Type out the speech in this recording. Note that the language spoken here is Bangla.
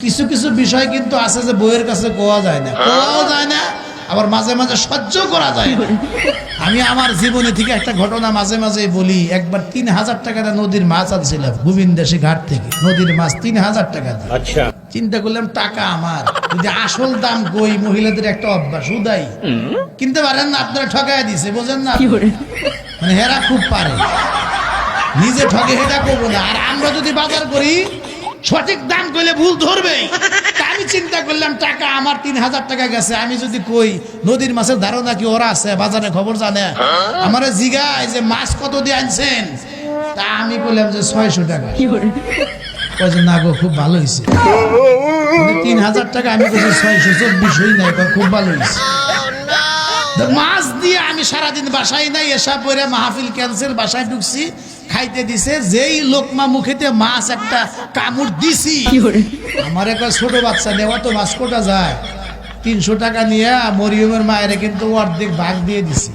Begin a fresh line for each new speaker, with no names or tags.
কিছু কিছু বিষয় কিন্তু আছে যে বইয়ের কাছে কোয়া যায় না, কোয়াও যায় না, আবার মাঝে মাঝে সহ্য করা যায় না। আমি আমার জীবনে থেকে একটা ঘটনা মাঝে মাঝে বলি। একবার ৩,০০০ টাকা নদীর মাছ আনছিলাম গোবিন্দাসী ঘাট থেকে। নদীর মাছ ৩,০০০ টাকা দিয়ে।
আচ্ছা,
চিন্তা করলাম টাকা আমার, যদি আসল দাম কই, মহিলাদের একটা অভ্যাস উদাই কিনতে পারেন না, আপনারা ঠকায় দিছে, বোঝেন না? মানে হেরা খুব পারে, নিজে ঠকে হেটা করবো না। আর আমরা যদি বাজার করি সঠিক দাম কইলে ভুল ধরবেই। আমি চিন্তা করলাম টাকা আমার ৩,০০০ টাকা গেছে, আমি যদি কই নদীর মাছের ধারণা কি ওরা আছে, বাজারে খবর জানে, আমার জিগায় যে মাছ কত দিয়ে আনছেন, তা আমি বললাম যে ৬০০ টাকা। না গো, খুব ভালো হয়েছে। ৩,০০০ টাকা আমি বলছি ৬২৪ হই নাই, খুব ভালো হয়েছে। মাছ দিয়ে আমি সারাদিন বাসায় নাই, এসা পরে মাহফিল ক্যান্সেল, বাসায় ঢুকছি, খাইতে দিছে। যেই লোকমা মুখেতে মাছ একটা কামড় দিছি, আমার একটা ছোট বাচ্চা নেওয়া তো মাছ কোটা যায়, ৩০০ টাকা নিয়ে মরিয়মের মায়ের কিন্তু অর্ধেক ভাগ দিয়ে দিছি।